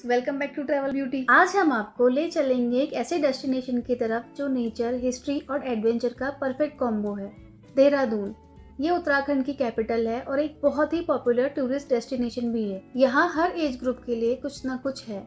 Welcome back to travel beauty. आज हम आपको ले चलेंगे एक ऐसे डेस्टिनेशन की तरफ जो नेचर, हिस्ट्री और एडवेंचर का परफेक्ट कॉम्बो है। देहरादून ये उत्तराखंड की कैपिटल है और एक बहुत ही पॉपुलर टूरिस्ट डेस्टिनेशन भी है। यहाँ हर एज ग्रुप के लिए कुछ न कुछ है।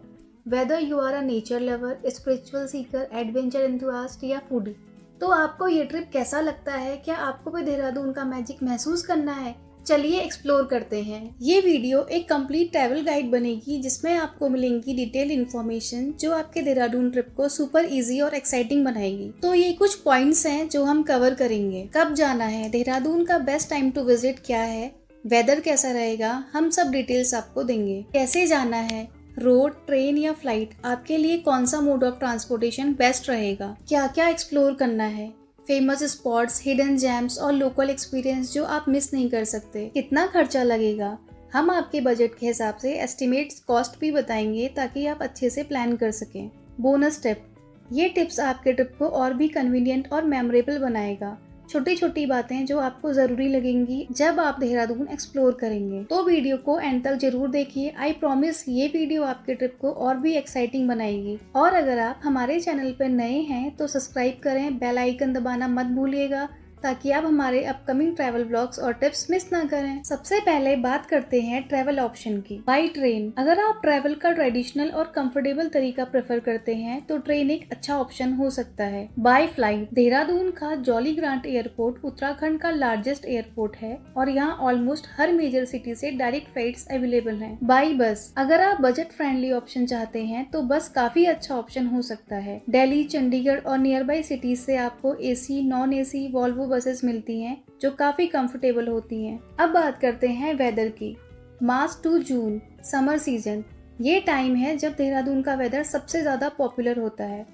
Whether you are a nature lover, spiritual seeker, adventure enthusiast या फूडी, तो आपको ये ट्रिप कैसा लगता है? क्या आपको भी देहरादून का मैजिक महसूस करना है? चलिए एक्सप्लोर करते हैं। ये वीडियो एक कंप्लीट ट्रैवल गाइड बनेगी जिसमें आपको मिलेंगी डिटेल इन्फॉर्मेशन जो आपके देहरादून ट्रिप को सुपर इजी और एक्साइटिंग बनाएगी। तो ये कुछ पॉइंट्स हैं जो हम कवर करेंगे। कब जाना है, देहरादून का बेस्ट टाइम टू विजिट क्या है, वेदर कैसा रहेगा, हम सब डिटेल्स आपको देंगे। कैसे जाना है, रोड, ट्रेन या फ्लाइट, आपके लिए कौन सा मोड ऑफ ट्रांसपोर्टेशन बेस्ट रहेगा, क्या क्या एक्सप्लोर करना है, फेमस स्पॉट्स, हिडन जेम्स और लोकल एक्सपीरियंस जो आप मिस नहीं कर सकते, कितना खर्चा लगेगा, हम आपके बजट के हिसाब से एस्टिमेट्स कॉस्ट भी बताएंगे ताकि आप अच्छे से प्लान कर सकें। बोनस टिप, ये टिप्स आपके ट्रिप को और भी कन्वीनियंट और मेमोरेबल बनाएगा। छोटी छोटी बातें जो आपको जरूरी लगेंगी जब आप देहरादून एक्सप्लोर करेंगे। तो वीडियो को एंड तक जरूर देखिए। आई प्रॉमिस ये वीडियो आपके ट्रिप को और भी एक्साइटिंग बनाएगी। और अगर आप हमारे चैनल पर नए हैं तो सब्सक्राइब करें, बेल आइकन दबाना मत भूलिएगा ताकि आप हमारे अपकमिंग ट्रैवल व्लॉग्स और टिप्स मिस ना करें। सबसे पहले बात करते हैं ट्रैवल ऑप्शन की। बाय ट्रेन, अगर आप ट्रैवल का ट्रेडिशनल और कंफर्टेबल तरीका प्रेफर करते हैं तो ट्रेन एक अच्छा ऑप्शन हो सकता है। बाय फ्लाइट, देहरादून का जॉली ग्रांट एयरपोर्ट उत्तराखंड का लार्जेस्ट एयरपोर्ट है और यहाँ ऑलमोस्ट हर मेजर सिटी से डायरेक्ट फ्लाइट्स अवेलेबल हैं। बाय बस, अगर आप बजट फ्रेंडली ऑप्शन चाहते हैं तो बस काफी अच्छा ऑप्शन हो सकता है। दिल्ली, चंडीगढ़ और नियर बाई सिटीज से आपको AC, non AC, Volvo buses मिलती हैं जो काफी कंफर्टेबल होती हैं। अब बात करते हैं वेदर की। March to June, summer season, ये टाइम है जब देहरादून का वेदर सबसे ज्यादा पॉपुलर होता है।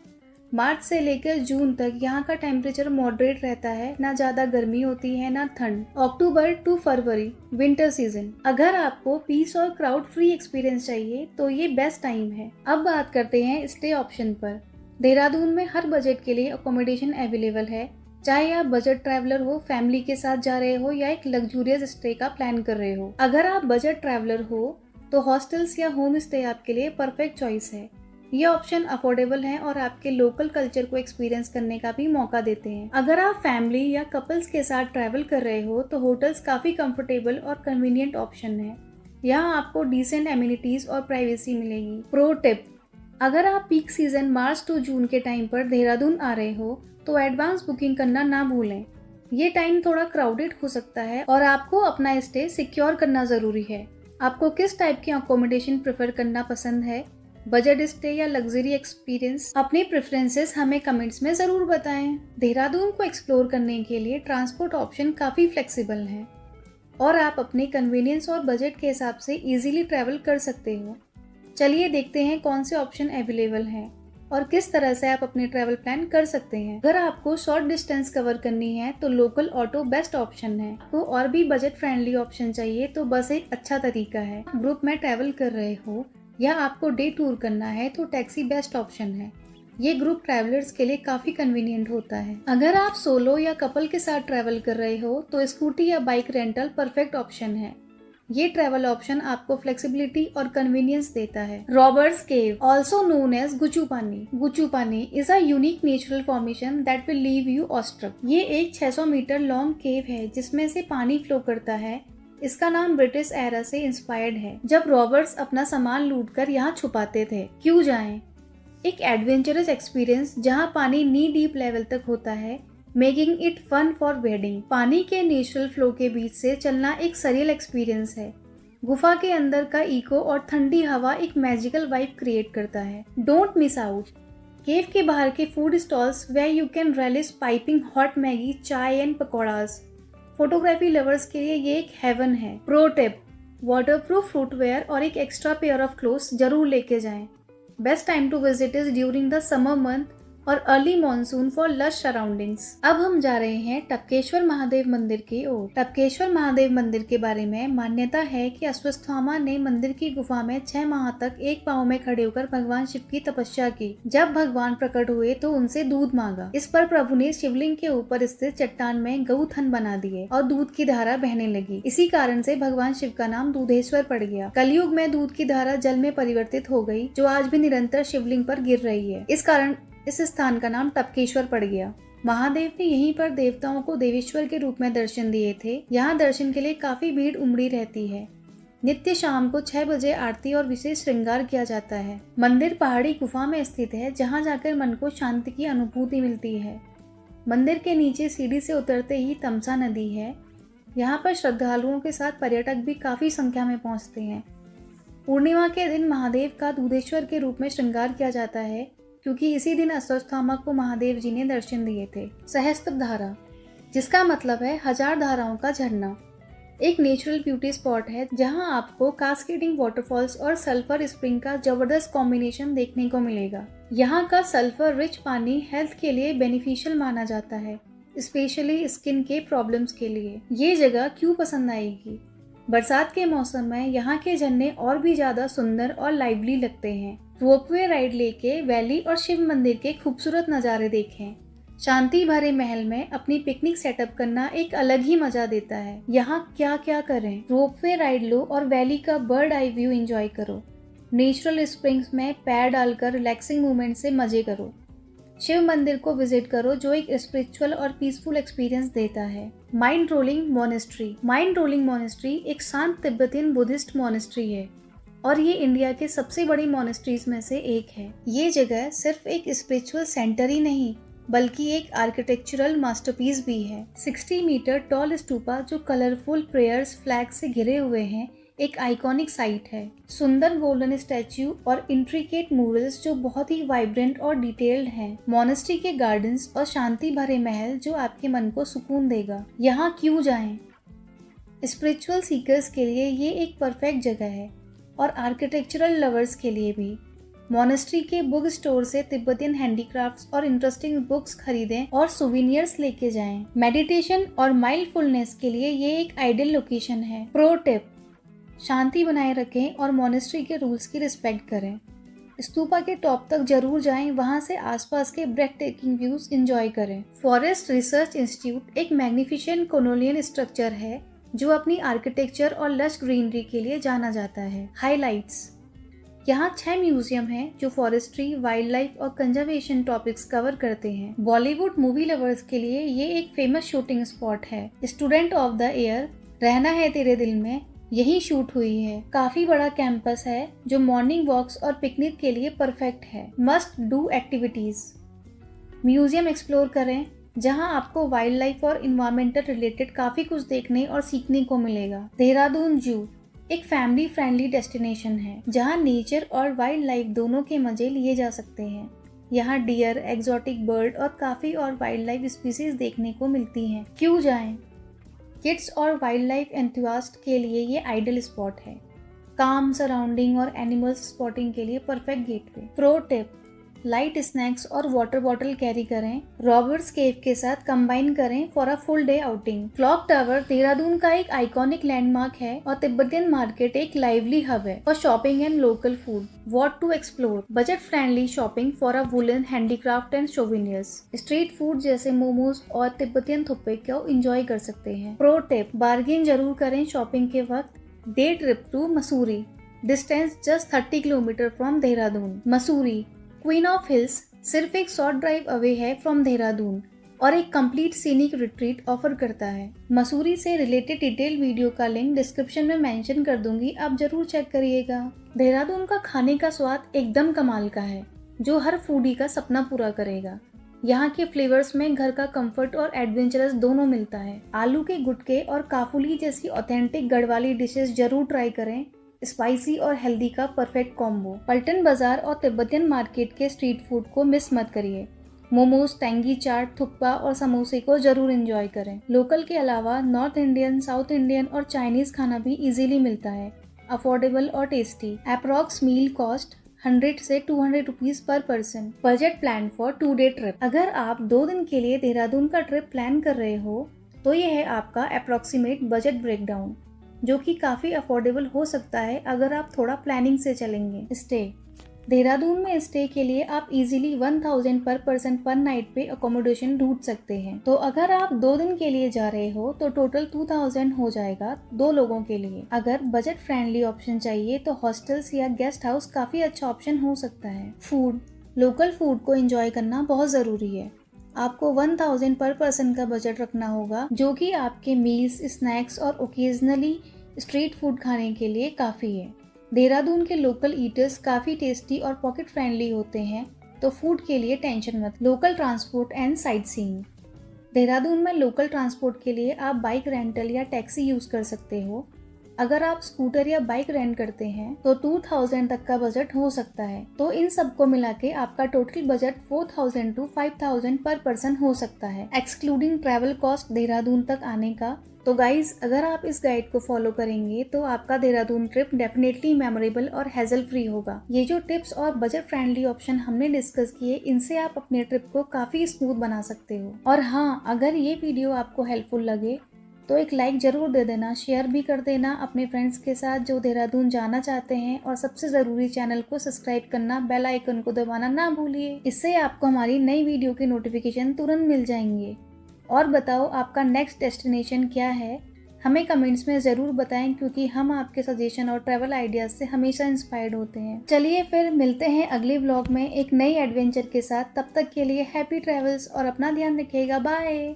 मार्च से लेकर जून तक यहाँ का टेम्परेचर मॉडरेट रहता है, ना ज्यादा गर्मी होती है ना ठंड। अक्टूबर टू फरवरी, विंटर सीजन, अगर आपको पीस और क्राउड फ्री एक्सपीरियंस चाहिए तो ये बेस्ट टाइम है। अब बात करते हैं स्टे ऑप्शन पर। देहरादून में हर बजट के लिए अकोमोडेशन अवेलेबल है, चाहे आप बजट ट्रैवलर हो, फैमिली के साथ जा रहे हो या एक लग्जूरियस स्टे का प्लान कर रहे हो। अगर आप बजट ट्रैवलर हो तो हॉस्टल्स या होम स्टे आपके लिए परफेक्ट चॉइस है। ये ऑप्शन अफोर्डेबल हैं और आपके लोकल कल्चर को एक्सपीरियंस करने का भी मौका देते हैं। अगर आप फैमिली या कपल्स के साथ ट्रैवल कर रहे हो तो होटल्स काफी कंफर्टेबल और कन्वीनियंट ऑप्शन है। यहाँ आपको डिसेंट एमिनिटीज और प्राइवेसी मिलेगी। प्रो टिप, अगर आप peak season March to June के टाइम पर देहरादून आ रहे हो तो एडवांस बुकिंग करना ना भूलें। ये टाइम थोड़ा क्राउडेड हो सकता है और आपको अपना स्टे सिक्योर करना जरूरी है। आपको किस टाइप की अकोमोडेशन प्रेफर करना पसंद है, बजट स्टे या लग्जरी एक्सपीरियंस? अपने प्रेफरेंसेस हमें कमेंट्स में जरूर बताएं। देहरादून को एक्सप्लोर करने के लिए ट्रांसपोर्ट ऑप्शन काफी फ्लेक्सिबल हैं और आप अपने कन्वीनियंस और बजट के हिसाब से इजीली ट्रैवल कर सकते हो। चलिए देखते हैं कौन से ऑप्शन अवेलेबल हैं और किस तरह से आप अपने ट्रैवल प्लान कर सकते हैं। अगर आपको शॉर्ट डिस्टेंस कवर करनी है तो लोकल ऑटो बेस्ट ऑप्शन है। आपको और भी बजट फ्रेंडली ऑप्शन चाहिए तो बस एक अच्छा तरीका है। ग्रुप में ट्रैवल कर रहे हो या आपको डे टूर करना है तो टैक्सी बेस्ट ऑप्शन है। ये ग्रुप ट्रैवलर्स के लिए काफी कन्वीनियंट होता है। अगर आप सोलो या कपल के साथ ट्रैवल कर रहे हो तो स्कूटी या बाइक रेंटल परफेक्ट ऑप्शन है। ये ट्रैवल ऑप्शन आपको फ्लेक्सिबिलिटी और कन्वीनियंस देता है। Robbers cave, also known as Guchupani. Guchupani is a unique natural formation that will leave you awestruck. ये एक 600 मीटर लॉन्ग केव है जिसमें से पानी फ्लो करता है। इसका नाम ब्रिटिश एरा से इंस्पायर्ड है जब रॉबर्ट्स अपना सामान लूटकर यहाँ छुपाते थे। क्यों जाएं? एक एडवेंचरस एक्सपीरियंस जहाँ पानी नी डीप लेवल तक होता है, making it fun for wading. पानी के नेचुरल फ्लो के बीच से चलना एक सरियल एक्सपीरियंस है। गुफा के अंदर का इको और ठंडी हवा एक मैजिकल वाइब क्रिएट करता है। डोंट मिस आउट केव के बाहर के food stalls where you can relish piping hot Maggi, chai and pakoras. Photography lovers के लिए ये एक हेवन है। प्रो टिप, वाटरप्रूफ फुटवेयर और एक एक्स्ट्रा पेयर ऑफ क्लोथ्स जरूर लेके जाएं। Best time to visit is during the summer month और early monsoon for lush surroundings. अब हम जा रहे हैं टपकेश्वर महादेव मंदिर की ओर। टपकेश्वर महादेव मंदिर के बारे में मान्यता है कि अश्वत्थामा ने मंदिर की गुफा में 6 माह तक एक पांव में खड़े होकर भगवान शिव की तपस्या की। जब भगवान प्रकट हुए तो उनसे दूध मांगा। इस पर प्रभु ने शिवलिंग के ऊपर स्थित चट्टान में गौथन बना दिए और दूध की धारा बहने लगी। इसी कारण से भगवान शिव का नाम दूधेश्वर पड़ गया। कलयुग में दूध की धारा जल में परिवर्तित हो गई, जो आज भी निरंतर शिवलिंग पर गिर रही है। इस कारण इस स्थान का नाम टपकेश्वर पड़ गया। महादेव ने यहीं पर देवताओं को देवेश्वर के रूप में दर्शन दिए थे। यहाँ दर्शन के लिए काफी भीड़ उमड़ी रहती है। नित्य शाम को 6 बजे आरती और विशेष श्रृंगार किया जाता है। मंदिर पहाड़ी गुफा में स्थित है, जहाँ जाकर मन को शांति की अनुभूति मिलती है। मंदिर के नीचे सीढ़ी से उतरते ही तमसा नदी है। यहाँ पर श्रद्धालुओं के साथ पर्यटक भी काफी संख्या में पहुँचते हैं। पूर्णिमा के दिन महादेव का दूधेश्वर के रूप में श्रृंगार किया जाता है, क्योंकि इसी दिन अश्वत्थामा को महादेव जी ने दर्शन दिए थे। सहस्त्र धारा, जिसका मतलब है 1000 धाराओं का झरना, एक नेचुरल ब्यूटी स्पॉट है जहां आपको कास्केडिंग वाटरफॉल्स और सल्फर स्प्रिंग का जबरदस्त कॉम्बिनेशन देखने को मिलेगा। यहाँ का सल्फर रिच पानी हेल्थ के लिए बेनिफिशियल माना जाता है, स्पेशली स्किन के प्रॉब्लम्स के लिए। ये जगह क्यों पसंद आएगी? बरसात के मौसम में यहाँ के झरने और भी ज्यादा सुंदर और लाइवली लगते हैं। रोपवे राइड लेके वैली और शिव मंदिर के खूबसूरत नज़ारे देखें। शांति भरे महल में अपनी पिकनिक सेटअप करना एक अलग ही मजा देता है। यहाँ क्या क्या करें? रोपवे राइड लो और वैली का बर्ड आई व्यू एंजॉय करो। नेचुरल स्प्रिंग्स में पैर डालकर रिलैक्सिंग मूवमेंट से मजे करो। शिव मंदिर को विजिट करो, जो एक स्पिरिचुअल और पीसफुल एक्सपीरियंस देता है। Mind rolling monastery. Mind rolling monastery एक शांत तिब्बतियन बुद्धिस्ट मोनेस्ट्री है और ये इंडिया के सबसे बड़ी मोनेस्ट्रीज में से एक है। ये जगह सिर्फ एक स्पिरिचुअल सेंटर ही नहीं, बल्कि एक आर्किटेक्चरल मास्टरपीस भी है। 60 मीटर टॉल स्तूपा जो कलरफुल प्रेयर्स फ्लैग से घिरे हुए हैं, एक आइकॉनिक साइट है। सुंदर गोल्डन स्टैच्यू और इंट्रिकेट मूरल्स जो बहुत ही वाइब्रेंट और डिटेल्ड हैं। मोनेस्ट्री के गार्डन्स और शांति भरे महल जो आपके मन को सुकून देगा। यहाँ क्यों जाएं? स्पिरिचुअल सीकर्स के लिए ये एक परफेक्ट जगह है और आर्किटेक्चरल लवर्स के लिए भी। मोनेस्ट्री के बुक स्टोर से तिब्बतियन हैंडीक्राफ्ट्स और इंटरेस्टिंग बुक्स खरीदें और सुवेनियर्स लेके जाएं। मेडिटेशन और माइंडफुलनेस के लिए ये एक आइडियल लोकेशन है। प्रो टिप, शांति बनाए रखें और मोनेस्ट्री के रूल्स की रिस्पेक्ट करें। स्तूपा के टॉप तक जरूर जाएं, वहां से आसपास के ब्रेथ टेकिंग व्यूज एंजॉय करें। फॉरेस्ट रिसर्च इंस्टीट्यूट एक मैग्निफिसेंट कॉलोनियल स्ट्रक्चर है जो अपनी आर्किटेक्चर और लश ग्रीनरी के लिए जाना जाता है। हाइलाइट्स, यहाँ 6 म्यूजियम हैं जो फॉरेस्ट्री, वाइल्ड लाइफ और कंजर्वेशन टॉपिक्स कवर करते हैं। बॉलीवुड मूवी लवर्स के लिए ये एक फेमस शूटिंग स्पॉट है। स्टूडेंट ऑफ द ईयर, रहना है तेरे दिल में, यही शूट हुई है। काफी बड़ा कैंपस है जो मॉर्निंग वॉक्स और पिकनिक के लिए परफेक्ट है। Must do activities, museum explore करें जहां आपको वाइल्ड लाइफ और इन्वायरमेंटल रिलेटेड काफी कुछ देखने और सीखने को मिलेगा। देहरादून जू एक फैमिली फ्रेंडली डेस्टिनेशन है जहां नेचर और वाइल्ड लाइफ दोनों के मजे लिए जा सकते हैं। यहाँ डियर, एग्जॉटिक बर्ड और काफी और वाइल्ड लाइफ स्पीसीज देखने को मिलती हैं। क्यों जाएं? किड्स और वाइल्ड लाइफ एंथुसियास्ट के लिए ये आइडियल स्पॉट है। काम सराउंडिंग और एनिमल्स स्पॉटिंग के लिए perfect getaway. Pro tip, light snacks और वाटर बॉटल कैरी करें। रॉबर्ट्स केव के साथ कंबाइन करें for a full day outing. Clock tower Dehradun का एक आइकॉनिक लैंडमार्क है और तिब्बतियन मार्केट एक लाइवली हब है for shopping and local food. What to explore, budget friendly shopping for a woollen handicraft and souvenirs. Street food जैसे मोमोज और Tibetan थुप्पे को enjoy कर सकते हैं। प्रो टिप, बार्गेन जरूर करें शॉपिंग के वक्त। Day trip to Mussoorie, distance just 30 kilometre from Dehradun. Mussoorie queen of hills सिर्फ एक शॉर्ट ड्राइव अवे है फ्रॉम देहरादून और एक कंप्लीट सीनिक रिट्रीट ऑफर करता है। मसूरी से रिलेटेड डिटेल वीडियो का लिंक डिस्क्रिप्शन में मेंशन कर दूंगी, आप जरूर चेक करिएगा। देहरादून का खाने का स्वाद एकदम कमाल का है जो हर फूडी का सपना पूरा करेगा। यहाँ के फ्लेवर्स में घर का कंफर्ट और एडवेंचरस दोनों मिलता है। आलू के गुटके और काफुली जैसी ऑथेंटिक गढ़वाली डिशेस जरूर ट्राई करें। स्पाइसी और हेल्दी का परफेक्ट कॉम्बो। पल्टन बाजार और तिब्बतियन मार्केट के स्ट्रीट फूड को मिस मत करिए। मोमोज, टैंगी चाट, थुक्पा और समोसे को जरूर एंजॉय करें। लोकल के अलावा नॉर्थ इंडियन, साउथ इंडियन और चाइनीज खाना भी इजीली मिलता है, अफोर्डेबल और टेस्टी। अप्रॉक्स मील कॉस्ट 100 से 200 rupees per person. Budget plan for 2 day trip. अगर आप 2 दिन के लिए देहरादून का ट्रिप प्लान कर रहे हो तो यह है आपका अप्रोक्सीमेट बजट ब्रेकडाउन, जो कि काफ़ी अफोर्डेबल हो सकता है अगर आप थोड़ा प्लानिंग से चलेंगे। स्टे। देहरादून में स्टे के लिए आप इजीली 1000 पर पर्सन पर नाइट पे अकोमोडेशन ढूंढ सकते हैं। तो अगर आप 2 दिन के लिए जा रहे हो तो टोटल 2000 हो जाएगा 2 लोगों के लिए। अगर बजट फ्रेंडली ऑप्शन चाहिए तो हॉस्टल्स या गेस्ट हाउस काफ़ी अच्छा ऑप्शन हो सकता है। फूड। लोकल फूड को एंजॉय करना बहुत ज़रूरी है। आपको 1000 पर पर्सन का बजट रखना होगा, जो कि आपके मील्स, स्नैक्स और ओकेजनली स्ट्रीट फूड खाने के लिए काफ़ी है। देहरादून के लोकल ईटर्स काफ़ी टेस्टी और पॉकेट फ्रेंडली होते हैं, तो फूड के लिए टेंशन मत। Local transport and sight seeing. Dehradun में लोकल ट्रांसपोर्ट के लिए आप बाइक रेंटल या टैक्सी यूज़ कर सकते हो। अगर आप स्कूटर या बाइक रेंट करते हैं तो 2000 तक का बजट हो सकता है। तो इन सबको मिला के आपका टोटल बजट 4000 to 5000 पर पर्सन हो सकता है, एक्सक्लूडिंग ट्रैवल कॉस्ट देहरादून तक आने का। तो गाइज, अगर आप इस गाइड को फॉलो करेंगे तो आपका देहरादून ट्रिप डेफिनेटली मेमोरेबल और हैजल फ्री होगा। ये जो टिप्स और बजट फ्रेंडली ऑप्शन हमने डिस्कस किए, इनसे आप अपने ट्रिप को काफ़ी स्मूथ बना सकते हो। और हाँ, अगर ये वीडियो आपको हेल्पफुल लगे तो एक लाइक ज़रूर दे देना, शेयर भी कर देना अपने फ्रेंड्स के साथ जो देहरादून जाना चाहते हैं, और सबसे ज़रूरी चैनल को सब्सक्राइब करना, बेल आइकन को दबाना ना भूलिए। इससे आपको हमारी नई वीडियो की नोटिफिकेशन तुरंत मिल जाएंगे। और बताओ आपका नेक्स्ट डेस्टिनेशन क्या है, हमें कमेंट्स में ज़रूर बताएं, क्योंकि हम आपके सजेशन और ट्रैवल आइडियाज़ से हमेशा इंस्पायर्ड होते हैं। चलिए फिर मिलते हैं अगले व्लॉग में एक नई एडवेंचर के साथ। तब तक के लिए हैप्पी ट्रैवल्स और अपना ध्यान रखिएगा। बाय।